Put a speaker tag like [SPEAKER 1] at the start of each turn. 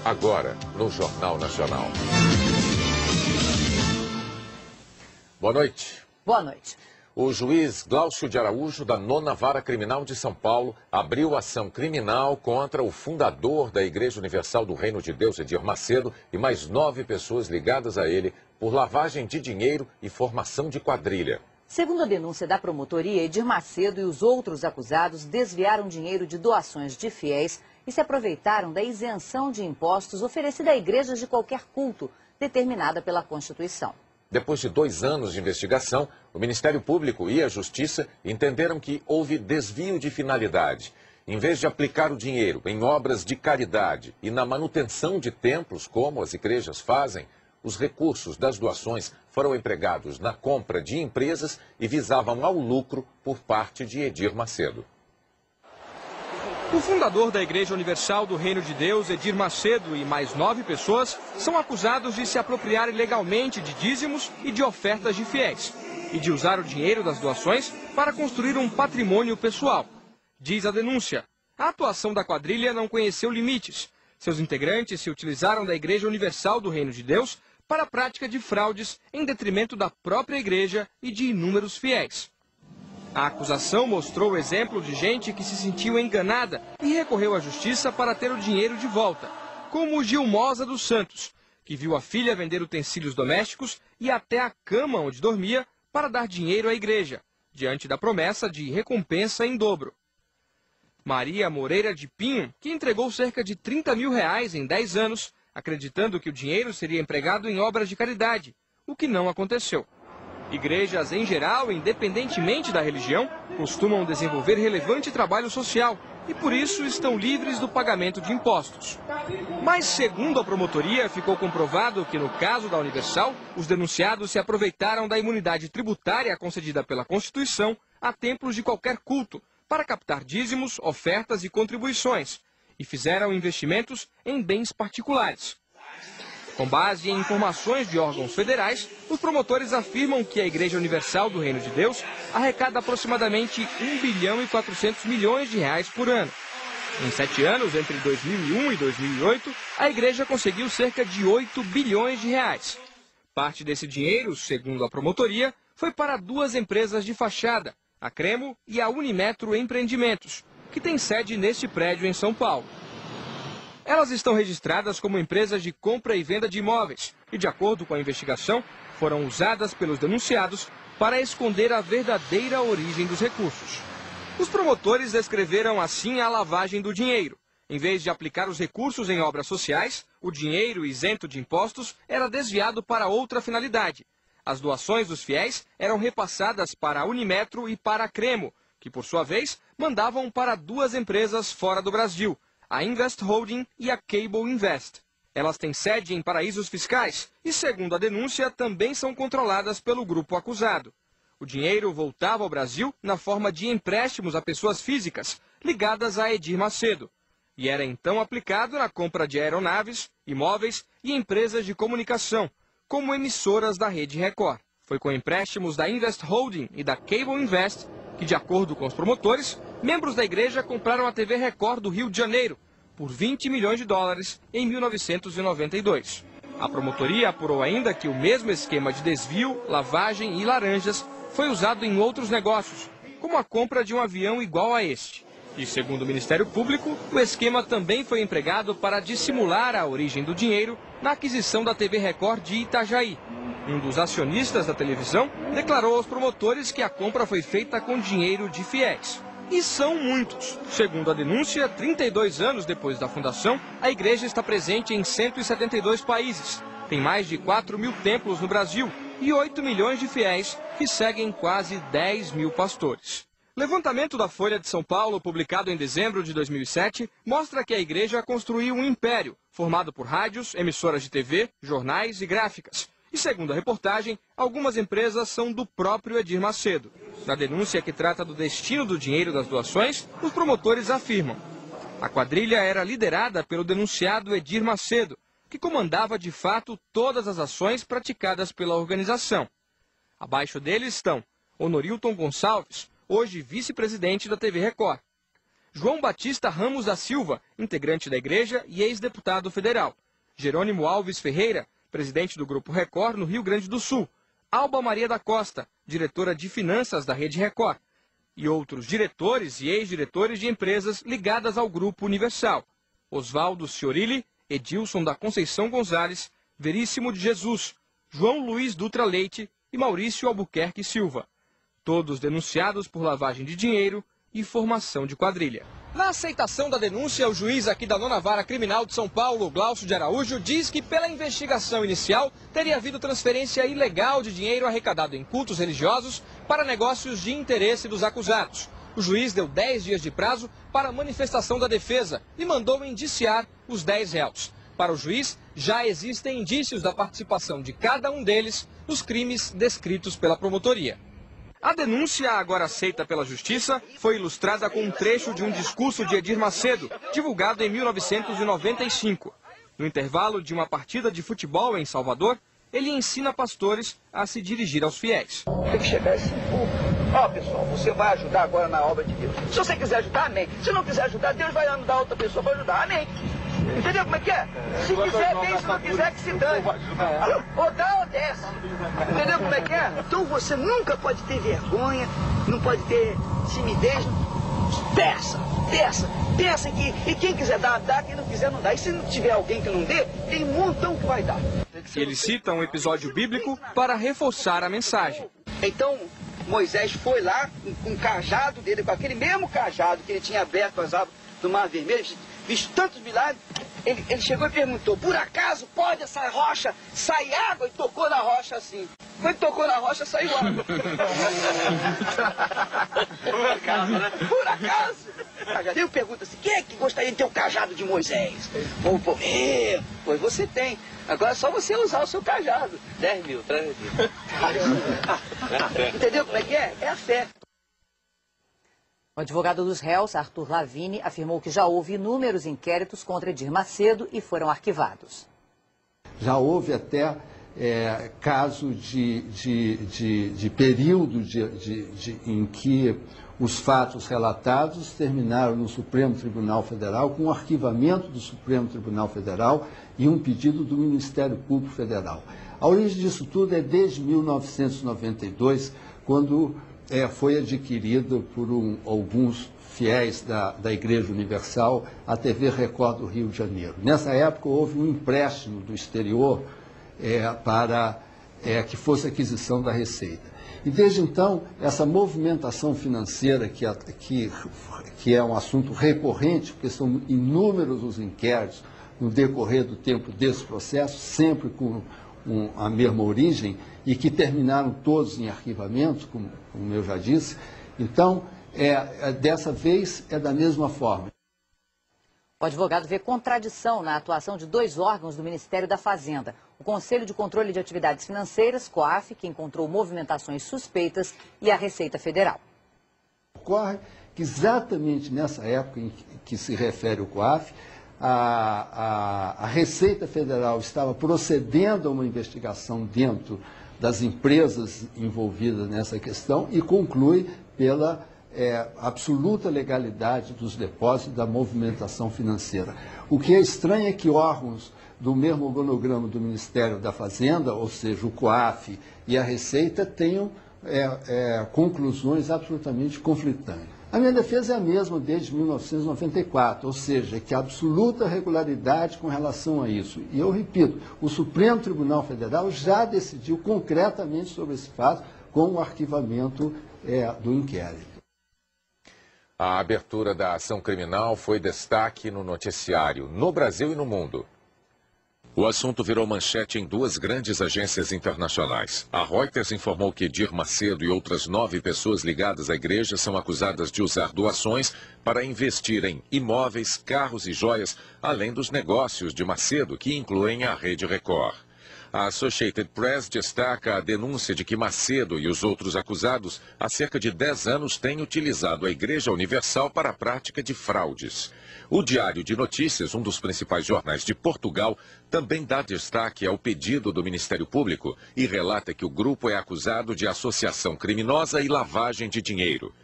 [SPEAKER 1] agora no Jornal Nacional. Boa noite.
[SPEAKER 2] Boa noite.
[SPEAKER 1] O juiz Glaucio de Araújo, da 9ª Vara Criminal de São Paulo, abriu ação criminal contra o fundador da Igreja Universal do Reino de Deus, Edir Macedo, e mais 9 pessoas ligadas a ele por lavagem de dinheiro e formação de quadrilha.
[SPEAKER 2] Segundo a denúncia da promotoria, Edir Macedo e os outros acusados desviaram dinheiro de doações de fiéis e se aproveitaram da isenção de impostos oferecida a igrejas de qualquer culto, determinada pela Constituição.
[SPEAKER 1] Depois de 2 anos de investigação, o Ministério Público e a Justiça entenderam que houve desvio de finalidade. Em vez de aplicar o dinheiro em obras de caridade e na manutenção de templos, como as igrejas fazem, os recursos das doações foram empregados na compra de empresas e visavam ao lucro por parte de Edir Macedo.
[SPEAKER 3] O fundador da Igreja Universal do Reino de Deus, Edir Macedo, e mais 9 pessoas são acusados de se apropriar ilegalmente de dízimos e de ofertas de fiéis e de usar o dinheiro das doações para construir um patrimônio pessoal. Diz a denúncia, a atuação da quadrilha não conheceu limites. Seus integrantes se utilizaram da Igreja Universal do Reino de Deus para a prática de fraudes em detrimento da própria igreja e de inúmeros fiéis. A acusação mostrou o exemplo de gente que se sentiu enganada e recorreu à justiça para ter o dinheiro de volta, como Gilmosa dos Santos, que viu a filha vender utensílios domésticos e até a cama onde dormia para dar dinheiro à igreja, diante da promessa de recompensa em dobro. Maria Moreira de Pinho, que entregou cerca de R$30 mil em 10 anos, acreditando que o dinheiro seria empregado em obras de caridade, o que não aconteceu. Igrejas, em geral, independentemente da religião, costumam desenvolver relevante trabalho social e, por isso, estão livres do pagamento de impostos. Mas, segundo a promotoria, ficou comprovado que, no caso da Universal, os denunciados se aproveitaram da imunidade tributária concedida pela Constituição a templos de qualquer culto para captar dízimos, ofertas e contribuições e fizeram investimentos em bens particulares. Com base em informações de órgãos federais, os promotores afirmam que a Igreja Universal do Reino de Deus arrecada aproximadamente R$1,4 bilhão por ano. Em 7 anos, entre 2001 e 2008, a igreja conseguiu cerca de R$8 bilhões. Parte desse dinheiro, segundo a promotoria, foi para 2 empresas de fachada, a Cremo e a Unimetro Empreendimentos, que tem sede neste prédio em São Paulo. Elas estão registradas como empresas de compra e venda de imóveis e, de acordo com a investigação, foram usadas pelos denunciados para esconder a verdadeira origem dos recursos. Os promotores descreveram assim a lavagem do dinheiro. Em vez de aplicar os recursos em obras sociais, o dinheiro isento de impostos era desviado para outra finalidade. As doações dos fiéis eram repassadas para a Unimetro e para a Cremo, que, por sua vez, mandavam para 2 empresas fora do Brasil, a Invest Holding e a Cable Invest. Elas têm sede em paraísos fiscais e, segundo a denúncia, também são controladas pelo grupo acusado. O dinheiro voltava ao Brasil na forma de empréstimos a pessoas físicas ligadas a Edir Macedo e era então aplicado na compra de aeronaves, imóveis e empresas de comunicação, como emissoras da Rede Record. Foi com empréstimos da Invest Holding e da Cable Invest que, de acordo com os promotores, membros da igreja compraram a TV Record do Rio de Janeiro por $20 milhões em 1992. A promotoria apurou ainda que o mesmo esquema de desvio, lavagem e laranjas foi usado em outros negócios, como a compra de um avião igual a este. E, segundo o Ministério Público, o esquema também foi empregado para dissimular a origem do dinheiro na aquisição da TV Record de Itajaí. Um dos acionistas da televisão declarou aos promotores que a compra foi feita com dinheiro de fiéis. E são muitos. Segundo a denúncia, 32 anos depois da fundação, a igreja está presente em 172 países. Tem mais de 4 mil templos no Brasil e 8 milhões de fiéis que seguem quase 10 mil pastores. Levantamento da Folha de São Paulo, publicado em dezembro de 2007, mostra que a igreja construiu um império, formado por rádios, emissoras de TV, jornais e gráficas. E, segundo a reportagem, algumas empresas são do próprio Edir Macedo. Na denúncia que trata do destino do dinheiro das doações, os promotores afirmam: a quadrilha era liderada pelo denunciado Edir Macedo, que comandava de fato todas as ações praticadas pela organização. Abaixo dele estão Honorilton Gonçalves, hoje vice-presidente da TV Record, João Batista Ramos da Silva, integrante da igreja e ex-deputado federal. Jerônimo Alves Ferreira, presidente do Grupo Record no Rio Grande do Sul. Alba Maria da Costa, diretora de finanças da Rede Record. E outros diretores e ex-diretores de empresas ligadas ao Grupo Universal. Oswaldo Ciorilli, Edilson da Conceição Gonzalez, Veríssimo de Jesus, João Luiz Dutra Leite e Maurício Albuquerque Silva. Todos denunciados por lavagem de dinheiro e formação de quadrilha. Na aceitação da denúncia, o juiz aqui da 9ª Vara Criminal de São Paulo, Glaucio de Araújo, diz que pela investigação inicial teria havido transferência ilegal de dinheiro arrecadado em cultos religiosos para negócios de interesse dos acusados. O juiz deu 10 dias de prazo para a manifestação da defesa e mandou indiciar os 10 réus. Para o juiz, já existem indícios da participação de cada um deles nos crimes descritos pela promotoria. A denúncia, agora aceita pela Justiça, foi ilustrada com um trecho de um discurso de Edir Macedo, divulgado em 1995. No intervalo de uma partida de futebol em Salvador, ele ensina pastores a se dirigir aos fiéis.
[SPEAKER 4] Tem que chegar assim, ó pessoal, você vai ajudar agora na obra de Deus. Se você quiser ajudar, amém. Se não quiser ajudar, Deus vai mandar outra pessoa para ajudar, amém. Entendeu como é que é? Se quiser, bem, se não quiser, que se dane. Ou dá ou desce. Entendeu como é que é? Então você nunca pode ter vergonha, não pode ter timidez. Peça que e quem quiser dar, dá, quem não quiser, não dá. E se não tiver alguém que não dê, tem um montão que vai dar.
[SPEAKER 3] Ele cita um episódio bíblico para reforçar a mensagem.
[SPEAKER 4] Então, Moisés foi lá com um cajado dele, com aquele mesmo cajado que ele tinha aberto as águas do Mar Vermelho, visto tantos milagres, ele chegou e perguntou, por acaso pode essa rocha sair água? E tocou na rocha assim. Quando tocou na rocha, saiu água. Por acaso, né? Por acaso. Eu pergunto assim, quem é que gostaria de ter o cajado de Moisés? Pois você tem. Agora é só você usar o seu cajado. 10 mil, 3 mil. Entendeu como é que é? É a fé.
[SPEAKER 2] O advogado dos réus, Arthur Lavini, afirmou que já houve inúmeros inquéritos contra Edir Macedo e foram arquivados.
[SPEAKER 5] Já houve até caso de período em que os fatos relatados terminaram no Supremo Tribunal Federal com o arquivamento do Supremo Tribunal Federal e um pedido do Ministério Público Federal. A origem disso tudo é desde 1992, quando foi adquirido por alguns fiéis da Igreja Universal a TV Record do Rio de Janeiro. Nessa época houve um empréstimo do exterior para que fosse aquisição da Receita. E desde então, essa movimentação financeira, que é um assunto recorrente, porque são inúmeros os inquéritos no decorrer do tempo desse processo, sempre com a mesma origem, e que terminaram todos em arquivamento, como eu já disse. Então, dessa vez é da mesma forma.
[SPEAKER 2] O advogado vê contradição na atuação de 2 órgãos do Ministério da Fazenda. O Conselho de Controle de Atividades Financeiras, COAF, que encontrou movimentações suspeitas, e a Receita Federal.
[SPEAKER 5] Ocorre que exatamente nessa época em que se refere o COAF, a Receita Federal estava procedendo a uma investigação dentro das empresas envolvidas nessa questão e conclui pela absoluta legalidade dos depósitos da movimentação financeira. O que é estranho é que órgãos do mesmo organograma do Ministério da Fazenda, ou seja, o COAF e a Receita, tenham conclusões absolutamente conflitantes. A minha defesa é a mesma desde 1994, ou seja, que há absoluta regularidade com relação a isso. E eu repito, o Supremo Tribunal Federal já decidiu concretamente sobre esse fato com o arquivamento do inquérito.
[SPEAKER 1] A abertura da ação criminal foi destaque no noticiário, no Brasil e no mundo. O assunto virou manchete em 2 grandes agências internacionais. A Reuters informou que Edir Macedo e outras 9 pessoas ligadas à igreja são acusadas de usar doações para investir em imóveis, carros e joias, além dos negócios de Macedo, que incluem a Rede Record. A Associated Press destaca a denúncia de que Macedo e os outros acusados há cerca de 10 anos têm utilizado a Igreja Universal para a prática de fraudes. O Diário de Notícias, um dos principais jornais de Portugal, também dá destaque ao pedido do Ministério Público e relata que o grupo é acusado de associação criminosa e lavagem de dinheiro.